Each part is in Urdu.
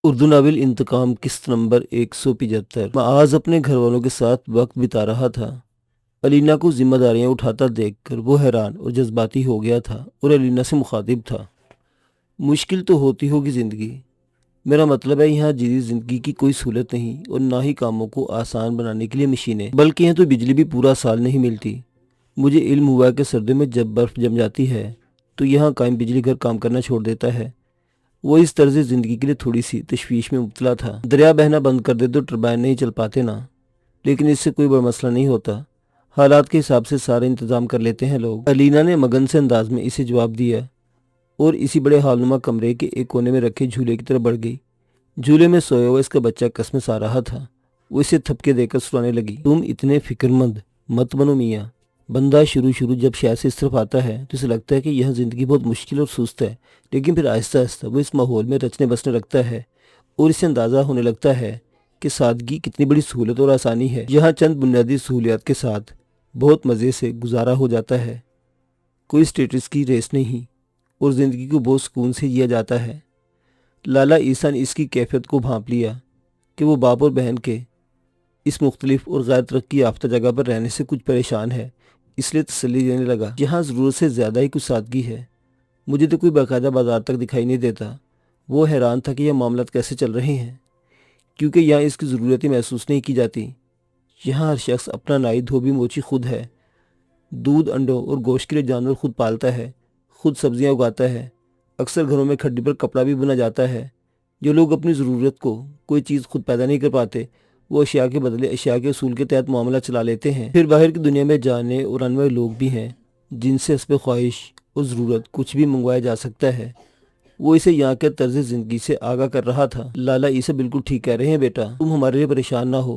اردو ناول انتقام قسط نمبر 175۔ معاذ اپنے گھر والوں کے ساتھ وقت بتا رہا تھا۔ علینا کو ذمہ داریاں اٹھاتا دیکھ کر وہ حیران اور جذباتی ہو گیا تھا اور علینا سے مخاطب تھا۔ مشکل تو ہوتی ہوگی زندگی، میرا مطلب ہے یہاں جدید زندگی کی کوئی سہولت نہیں اور نہ ہی کاموں کو آسان بنانے کے لیے مشینیں، بلکہ یہاں تو بجلی بھی پورا سال نہیں ملتی۔ مجھے علم ہوا کہ سردیوں میں جب برف جم جاتی ہے تو یہاں قائم بجلی گھر کام کرنا چھوڑ دیتا ہے۔ وہ اس طرز زندگی کے لیے تھوڑی سی تشویش میں مبتلا تھا۔ دریا بہنا بند کر دے تو ٹربائن نہیں چل پاتے نا، لیکن اس سے کوئی بڑا مسئلہ نہیں ہوتا، حالات کے حساب سے سارے انتظام کر لیتے ہیں لوگ۔ علینا نے مگن سے انداز میں اسے جواب دیا اور اسی بڑے حالنما کمرے کے ایک کونے میں رکھے جھولے کی طرف بڑھ گئی۔ جھولے میں سویا ہوا اس کا بچہ کسمس آ رہا تھا۔ وہ اسے تھپکے دے کر سلانے لگی۔ تم اتنے فکر مند مت بنو میاں۔ بندہ شروع جب شہر سے اس طرف آتا ہے تو اسے لگتا ہے کہ یہاں زندگی بہت مشکل اور سست ہے، لیکن پھر آہستہ آہستہ وہ اس ماحول میں رچنے بسنے لگتا ہے اور اسے اندازہ ہونے لگتا ہے کہ سادگی کتنی بڑی سہولت اور آسانی ہے۔ یہاں چند بنیادی سہولیات کے ساتھ بہت مزے سے گزارا ہو جاتا ہے، کوئی سٹیٹس کی ریس نہیں اور زندگی کو بہت سکون سے جیا جاتا ہے۔ لالا عیسیٰ نے اس کی کیفیت کو بھانپ لیا کہ وہ باپ اور بہن کے اس مختلف اور غیر ترقی یافتہ جگہ پر رہنے سے کچھ پریشان ہے، اس لیے تسلی دینے لگا۔ یہاں ضرورت سے زیادہ ہی کچھ سادگی ہے، مجھے تو کوئی باقاعدہ بازار تک دکھائی نہیں دیتا۔ وہ حیران تھا کہ یہ معاملات کیسے چل رہے ہیں، کیونکہ یہاں اس کی ضرورتیں محسوس نہیں کی جاتی۔ یہاں ہر شخص اپنا نائی دھوبی موچی خود ہے، دودھ انڈوں اور گوشت کے لیے جانور خود پالتا ہے، خود سبزیاں اگاتا ہے۔ اکثر گھروں میں کھڈی پر کپڑا بھی بنا جاتا ہے۔ جو لوگ اپنی ضرورت کو کوئی چیز خود پیدا نہیں کر پاتے، وہ اشیاء کے بدلے اشیاء کے اصول کے تحت معاملہ چلا لیتے ہیں۔ پھر باہر کی دنیا میں جانے اور آنے والے لوگ بھی ہیں جن سے حسب خواہش اور ضرورت کچھ بھی منگوایا جا سکتا ہے۔ وہ اسے یہاں کے طرز زندگی سے آگاہ کر رہا تھا۔ لالا عیسیٰ بالکل ٹھیک کہہ رہے ہیں بیٹا، تم ہمارے لیے پریشان نہ ہو،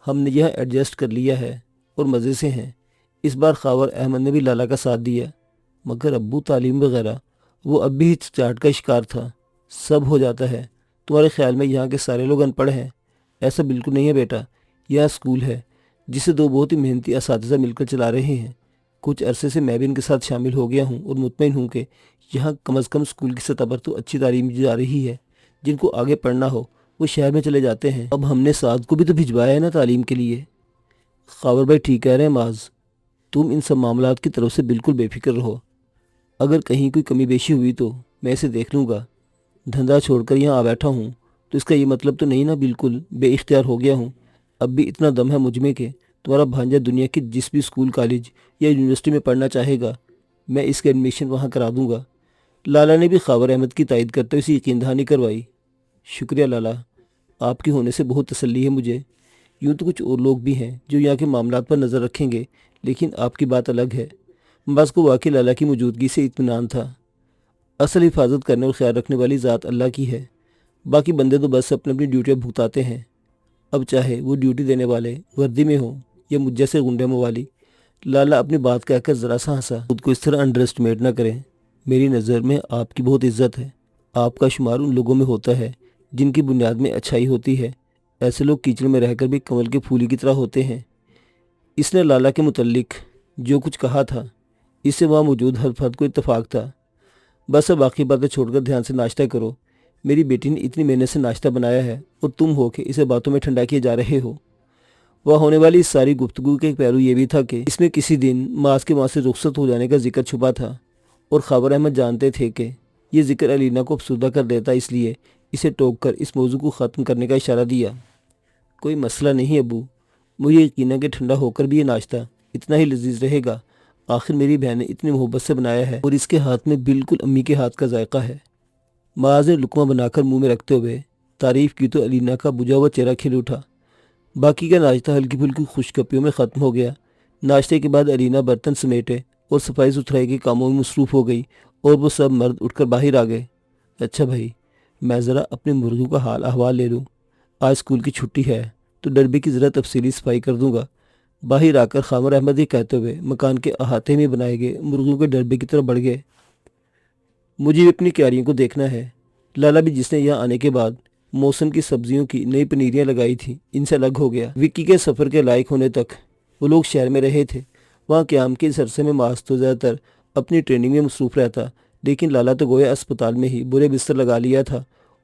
ہم نے یہاں ایڈجسٹ کر لیا ہے اور مزے سے ہیں۔ اس بار خاور احمد نے بھی لالا کا ساتھ دیا، مگر ابو تعلیم وغیرہ، وہ اب بھی ہچکچاہٹ کا شکار تھا۔ سب ہو جاتا ہے۔ تمہارے خیال میں یہاں کے سارے لوگ ان پڑھ ہیں؟ ایسا بالکل نہیں ہے بیٹا، یہاں اسکول ہے جسے دو بہت ہی محنتی اساتذہ مل کر چلا رہے ہیں۔ کچھ عرصے سے میں بھی ان کے ساتھ شامل ہو گیا ہوں اور مطمئن ہوں کہ یہاں کم از کم اسکول کی سطح پر تو اچھی تعلیم دی جا رہی ہے۔ جن کو آگے پڑھنا ہو وہ شہر میں چلے جاتے ہیں۔ اب ہم نے سعد کو بھی تو بھجوایا ہے نا تعلیم کے لیے۔ خاور بھائی ٹھیک کہہ رہے ہیں معاذ، تم ان سب معاملات کی طرف سے بالکل بے فکر رہو۔ اگر کہیں کوئی کمی بیشی ہوئی تو میں اسے دیکھ لوں گا۔ دھندا چھوڑ کر یہاں آ بیٹھا ہوں تو اس کا یہ مطلب تو نہیں نا بالکل بے اختیار ہو گیا ہوں۔ اب بھی اتنا دم ہے مجھ میں کہ تمہارا بھانجا دنیا کے جس بھی اسکول کالج یا یونیورسٹی میں پڑھنا چاہے گا، میں اس کے ایڈمیشن وہاں کرا دوں گا۔ لالا نے بھی خاور احمد کی تائید کرتے ہوئے اسے یقین دہانی کروائی۔ شکریہ لالا، آپ کے ہونے سے بہت تسلی ہے مجھے۔ یوں تو کچھ اور لوگ بھی ہیں جو یہاں کے معاملات پر نظر رکھیں گے، لیکن آپ کی بات الگ ہے۔ بعض کو واقعی لالا کی موجودگی سے اطمینان تھا۔ اصل حفاظت کرنے اور خیال رکھنے والی ذات اللہ کی ہے، باقی بندے تو بس اپنی اپنی ڈیوٹیاں بھگتاتے ہیں، اب چاہے وہ ڈیوٹی دینے والے وردی میں ہوں یا مجھ جیسے غنڈے موالی۔ لالا اپنی بات کہہ کر ذرا سا ہنسا۔ خود کو اس طرح انڈر اسٹیمیٹ نہ کریں، میری نظر میں آپ کی بہت عزت ہے۔ آپ کا شمار ان لوگوں میں ہوتا ہے جن کی بنیاد میں اچھائی ہوتی ہے۔ ایسے لوگ کیچڑ میں رہ کر بھی کمل کے پھولی کی طرح ہوتے ہیں۔ اس نے لالا کے متعلق جو کچھ کہا تھا اس سے وہاں موجود ہر فرد کو اتفاق تھا۔ بس اب باقی باتیں چھوڑ کر دھیان سے ناشتہ کرو۔ میری بیٹی نے اتنی محنت سے ناشتہ بنایا ہے اور تم ہو کہ اسے باتوں میں ٹھنڈا کیے جا رہے ہو۔ وہ ہونے والی اس ساری گفتگو کے ایک پہلو یہ بھی تھا کہ اس میں کسی دن معاذ کے وہاں سے رخصت ہو جانے کا ذکر چھپا تھا، اور خاور احمد جانتے تھے کہ یہ ذکر علینا کو افسردہ کر دیتا، اس لیے اسے ٹوک کر اس موضوع کو ختم کرنے کا اشارہ دیا۔ کوئی مسئلہ نہیں ابو، مجھے یقین ہے کہ ٹھنڈا ہو کر بھی یہ ناشتہ اتنا ہی لذیذ رہے گا۔ آخر میری بہن نے اتنی محبت سے بنایا ہے اور اس کے ہاتھ میں بالکل امی کے ہاتھ کا ذائقہ ہے۔ معاذ نے لقمہ بنا کر منہ میں رکھتے ہوئے تعریف کی تو علینا کا بجھا ہوا چہرہ کھل اٹھا۔ باقی کا ناشتہ ہلکی پھلکی خوش کپیوں میں ختم ہو گیا۔ ناشتے کے بعد علینا برتن سمیٹے اور صفائی ستھرائی کے کاموں میں مصروف ہو گئی اور وہ سب مرد اٹھ کر باہر آ گئے۔ اچھا بھائی، میں ذرا اپنے مرغیوں کا حال احوال لے لوں، آج اسکول کی چھٹی ہے تو ڈربے کی ذرا تفصیلی صفائی کر دوں گا۔ باہر آ کر خاور احمد یہ کہتے ہوئے مکان کے احاطے میں بنائے گئے مرغیوں کے ڈربے کی طرف بڑھ گئے۔ مجھے بھی اپنی کیاریوں کو دیکھنا ہے۔ لالا بھی جس نے یہاں آنے کے بعد موسم کی سبزیوں کی نئی پنیریاں لگائی تھیں ان سے الگ ہو گیا۔ وکی کے سفر کے لائق ہونے تک وہ لوگ شہر میں رہے تھے۔ وہاں قیام کے اس عرصے میں معاذ تو زیادہ تر اپنی ٹریننگ میں مصروف رہتا، لیکن لالا تو گویا اسپتال میں ہی برے بستر لگا لیا تھا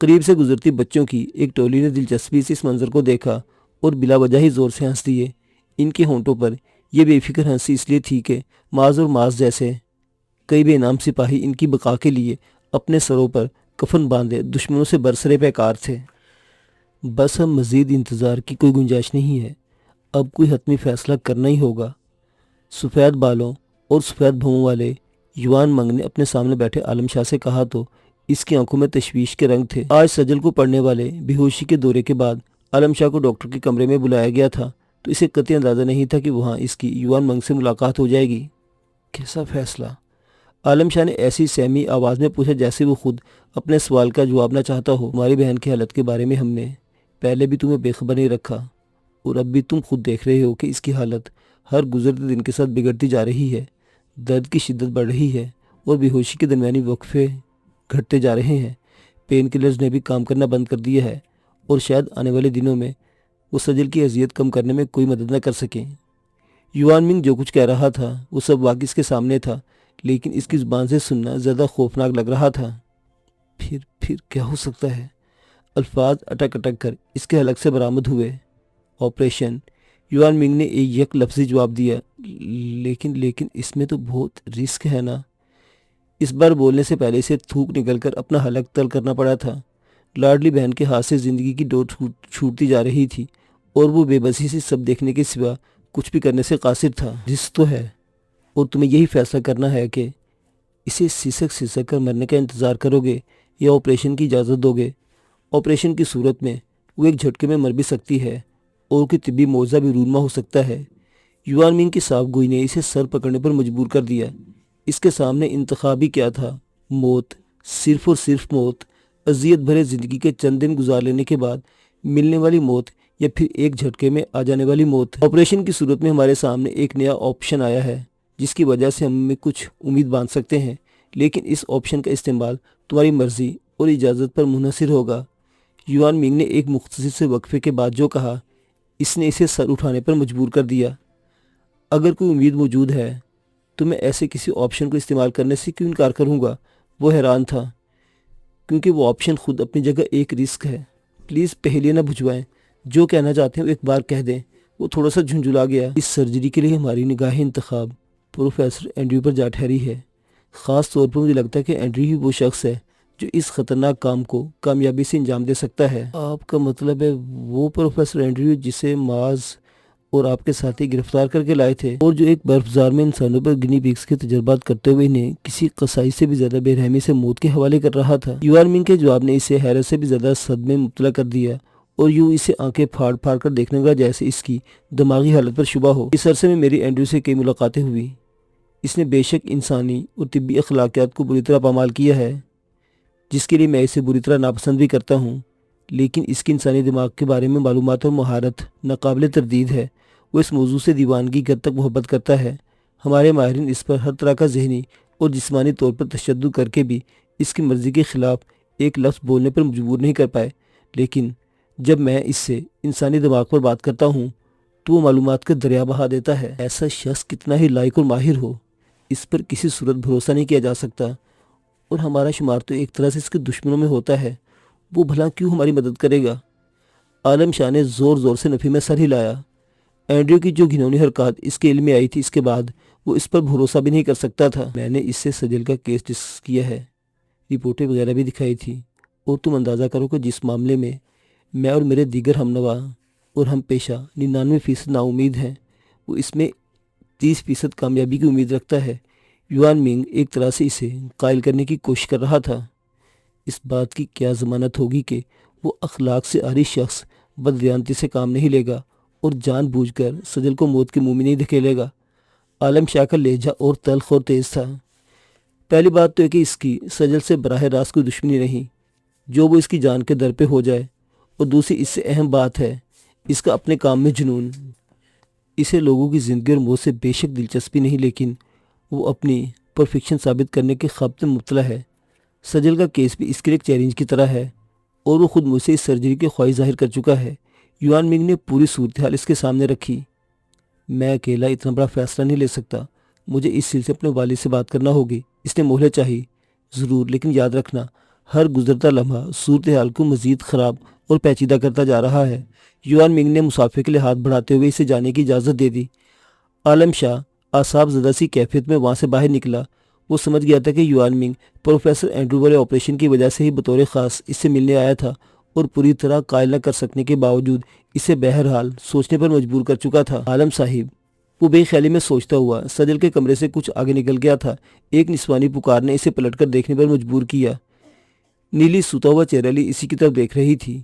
قریب سے گزرتی بچوں کی ایک ٹولی نے دلچسپی سے اس منظر کو دیکھا اور بلا وجہ ہی زور سے ہنس دیے۔ ان کے ہونٹوں پر یہ بے فکر ہنسی اس لیے تھی کہ معاذ اور معاذ جیسے کئی بے نام سپاہی ان کی بقا کے لیے اپنے سروں پر کفن باندھے دشمنوں سے برسرے پیکار تھے۔ بس اب مزید انتظار کی کوئی گنجائش نہیں ہے، اب کوئی حتمی فیصلہ کرنا ہی ہوگا۔ سفید بالوں اور سفید بھوؤں والے یوان منگ نے اپنے سامنے بیٹھے عالم شاہ سے کہا تو اس کی آنکھوں میں تشویش کے رنگ تھے۔ آج سجل کو پڑنے والے بے ہوشی کے دورے کے بعد عالم شاہ کو ڈاکٹر کے کمرے میں بلایا گیا تھا تو اسے قطعی اندازہ نہیں تھا کہ وہاں اس کی یوان منگ سے ملاقات ہو جائے گی۔ کیسا فیصلہ؟ عالم شاہ نے ایسی سہمی آواز میں پوچھا جیسے وہ خود اپنے سوال کا جواب نہ چاہتا ہو۔ ہماری بہن کی حالت کے بارے میں ہم نے پہلے بھی تمہیں بے خبر نہیں رکھا اور اب بھی تم خود دیکھ رہے ہو کہ اس کی حالت ہر گزرتے دن کے ساتھ بگڑتی جا رہی ہے، درد کی شدت بڑھ رہی ہے اور بے ہوشی کے درمیانی وقفے گھٹتے جا رہے ہیں۔ پین کلرز نے بھی کام کرنا بند کر دیا ہے اور شاید آنے والے دنوں میں وہ سجل کی اذیت کم کرنے میں کوئی مدد نہ کر سکیں۔ یوان منگ جو کچھ کہہ رہا تھا وہ سب واقعی اس کے سامنے تھا، لیکن اس کی زبان سے سننا زیادہ خوفناک لگ رہا تھا۔ پھر کیا ہو سکتا ہے؟ الفاظ اٹک اٹک کر اس کے حلق سے برآمد ہوئے۔ آپریشن، یوان منگ نے ایک یک لفظی جواب دیا۔ لیکن اس میں تو بہت رسک ہے نا۔ اس بار بولنے سے پہلے اسے تھوک نکل کر اپنا حلق تل کرنا پڑا تھا۔ لاڈلی بہن کے ہاتھ سے زندگی کی ڈور چھوٹتی جا رہی تھی اور وہ بے بسی سے سب دیکھنے کے سوا کچھ بھی کرنے سے قاصر تھا۔ رسک تو ہے اور تمہیں یہی فیصلہ کرنا ہے کہ اسے سسک کر مرنے کا انتظار کرو گے یا آپریشن کی اجازت دو گے۔ آپریشن کی صورت میں وہ ایک جھٹکے میں مر بھی سکتی ہے اور کوئی طبی معجزہ بھی رونما ہو سکتا ہے۔ یوان منگ کی صاف گوئی نے اسے سر پکڑنے پر مجبور کر دیا۔ اس کے سامنے انتخاب ہی کیا تھا، موت، صرف اور صرف موت، اذیت بھرے زندگی کے چند دن گزار لینے کے بعد ملنے والی موت یا پھر ایک جھٹکے میں آ جانے والی موت۔ آپریشن کی صورت میں ہمارے سامنے ایک نیا آپشن آیا ہے جس کی وجہ سے ہم میں کچھ امید باندھ سکتے ہیں، لیکن اس آپشن کا استعمال تمہاری مرضی اور اجازت پر منحصر ہوگا۔ یوان منگ نے ایک مختصر سے وقفے کے بعد جو کہا اس نے اسے سر اٹھانے پر مجبور کر دیا۔ اگر کوئی امید موجود ہے تو میں ایسے کسی آپشن کو استعمال کرنے سے کیوں انکار کروں گا؟ وہ حیران تھا کیونکہ وہ آپشن خود اپنی جگہ ایک رسک ہے۔ پلیز پہلے نہ بھجوائیں، جو کہنا چاہتے ہیں وہ ایک بار کہہ دیں۔ وہ تھوڑا سا جھنجھلا گیا۔ اس سرجری کے لیے ہماری نگاہ انتخاب پروفیسر اینڈریو پر جا ٹھہری ہے۔ خاص طور پر مجھے لگتا ہے کہ اینڈریو ہی وہ شخص ہے جو اس خطرناک کام کو کامیابی سے انجام دے سکتا ہے۔ آپ کا مطلب ہے وہ پروفیسر اینڈریو جسے معاذ اور آپ کے ساتھی گرفتار کر کے لائے تھے اور جو ایک برفزار میں انسانوں پر گنی پیگز کے تجربات کرتے ہوئے انہیں کسی قصائی سے بھی زیادہ بے رحمی سے موت کے حوالے کر رہا تھا؟ یوان منگ کے جواب نے اسے حیرت سے بھی زیادہ صدمے میں مبتلا کر دیا اور یوں اسے آنکھیں پھاڑ پھاڑ کر دیکھنے لگا جیسے اس کی دماغی حالت پر شبہ ہو۔ اس عرصے میں میری اینڈریو سے کئی ملاقاتیں ہوئی۔ اس نے بے شک انسانی اور طبی اخلاقیات کو بری طرح پامال کیا ہے، جس کے لیے میں اسے بری طرح ناپسند بھی کرتا ہوں، لیکن اس کی انسانی دماغ کے بارے میں معلومات اور مہارت ناقابل تردید ہے۔ وہ اس موضوع سے دیوانگی حد تک محبت کرتا ہے۔ ہمارے ماہرین اس پر ہر طرح کا ذہنی اور جسمانی طور پر تشدد کر کے بھی اس کی مرضی کے خلاف ایک لفظ بولنے پر مجبور نہیں کر پائے، لیکن جب میں اس سے انسانی دماغ پر بات کرتا ہوں تو وہ معلومات کا دریا بہا دیتا ہے۔ ایسا شخص کتنا ہی لائق اور ماہر ہو، اس پر کسی صورت بھروسہ نہیں کیا جا سکتا، اور ہمارا شمار تو ایک طرح سے اس کے دشمنوں میں ہوتا ہے۔ وہ بھلا کیوں ہماری مدد کرے گا؟ عالم شاہ نے زور زور سے نفی میں سر ہلایا۔ اینڈریو کی جو گھنونی حرکات اس کے علم میں آئی تھی، اس کے بعد وہ اس پر بھروسہ بھی نہیں کر سکتا تھا۔ میں نے اس سے سجل کا کیس ڈسکس کیا ہے، رپورٹیں وغیرہ بھی دکھائی تھی، اور تم اندازہ کرو کہ جس معاملے میں میں اور میرے دیگر ہم نوا اور ہم پیشہ 99% نا امید ہیں، وہ اس میں 30% کامیابی کی امید رکھتا ہے۔ یوان منگ ایک طرح سے اسے قائل کرنے کی کوشش کر رہا تھا۔ اس بات کی کیا ضمانت ہوگی کہ وہ اخلاق سے عاری شخص بددیانتی سے کام نہیں لے گا اور جان بوجھ کر سجل کو موت کے منہ میں نہیں دھکیلے گا؟ عالم شاہ کا لہجہ اور تلخ اور تیز تھا۔ پہلی بات تو ہے کہ اس کی سجل سے براہ راست کوئی دشمنی نہیں جو وہ اس کی جان کے در پہ ہو جائے، اور دوسری اس سے اہم بات ہے اس کا اپنے کام میں جنون۔ اسے لوگوں کی زندگی اور موت سے بے شک دلچسپی نہیں، لیکن وہ اپنی پرفیکشن ثابت کرنے کے خواب میں مبتلا ہے۔ سجل کا کیس بھی اس کے لیے ایک چیلنج کی طرح ہے اور وہ خود مجھ سے اس سرجری کی خواہش ظاہر کر چکا ہے۔ یوان منگ نے پوری صورتحال اس کے سامنے رکھی۔ میں اکیلا اتنا بڑا فیصلہ نہیں لے سکتا، مجھے اس سلسلے اپنے والد سے بات کرنا ہوگی۔ اس نے مہلت چاہی۔ ضرور، لیکن یاد رکھنا ہر گزرتا لمحہ صورتحال کو مزید خراب اور پیچیدہ کرتا جا رہا ہے۔ یوان منگ نے مسافر کے لیے ہاتھ بڑھاتے ہوئے اسے جانے کی اجازت دے دی۔ عالم شاہ اعصاب زدہ سی کیفیت میں وہاں سے باہر نکلا۔ وہ سمجھ گیا تھا کہ یوان منگ پروفیسر اینڈرو والے آپریشن کی وجہ سے ہی بطور خاص اس سے ملنے آیا تھا اور پوری طرح قائل نہ کر سکنے کے باوجود اسے بہرحال سوچنے پر مجبور کر چکا تھا۔ عالم صاحب، وہ بے خیالی میں سوچتا ہوا سجل کے کمرے سے کچھ آگے نکل گیا تھا۔ ایک نسوانی پکار نے اسے پلٹ کر دیکھنے پر مجبور کیا۔ نیلی سوتا ہوا چہرہ لی اسی کی طرف دیکھ رہی تھی۔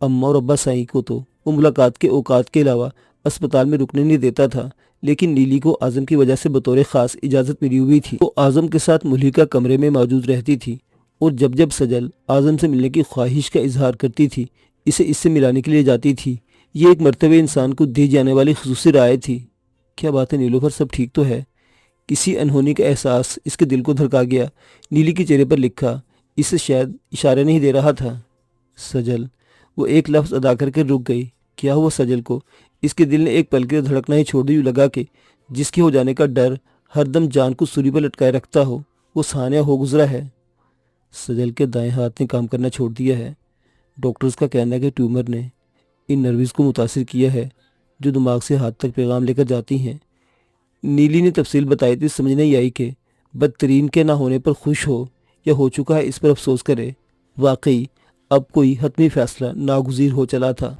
اماں اور ابا سائیں کو تو وہ ملاقات کے اوقات کے علاوہ اسپتال میں رکنے نہیں دیتا تھا، لیکن نیلی کو اعظم کی وجہ سے بطور خاص اجازت ملی ہوئی تھی۔ وہ اعظم کے ساتھ ملحقہ کمرے میں موجود رہتی تھی اور جب جب سجل اعظم سے ملنے کی خواہش کا اظہار کرتی تھی اسے اس سے ملانے کے لیے جاتی تھی۔ یہ ایک مرتبہ انسان کو دی جانے والی خصوصی رائے تھی۔ کیا بات ہے نیلوفر، سب ٹھیک تو ہے؟ کسی انہونی کا احساس اس کے دل کو دھڑکا گیا۔ نیلی کے چہرے پر لکھا اسے شاید اشارہ نہیں دے رہا تھا۔ سجل، وہ ایک لفظ ادا کر کے رک گئی۔ کیا ہوا سجل کو؟ اس کے دل نے ایک پل کے دھڑکنا ہی چھوڑ دی، لگا کہ جس کے ہو جانے کا ڈر ہر دم جان کو سولی پر لٹکائے رکھتا ہو وہ سانحہ ہو گزرا ہے۔ سجل کے دائیں ہاتھ نے کام کرنا چھوڑ دیا ہے۔ ڈاکٹرز کا کہنا ہے کہ ٹیومر نے ان نروز کو متاثر کیا ہے جو دماغ سے ہاتھ تک پیغام لے کر جاتی ہیں۔ نیلی نے تفصیل بتائی تو سمجھ نہیں آئی کہ بدترین کے نہ ہونے پر خوش ہو یا ہو چکا ہے اس پر افسوس کرے۔ واقعی اب کوئی حتمی فیصلہ ناگزیر ہو چلا تھا۔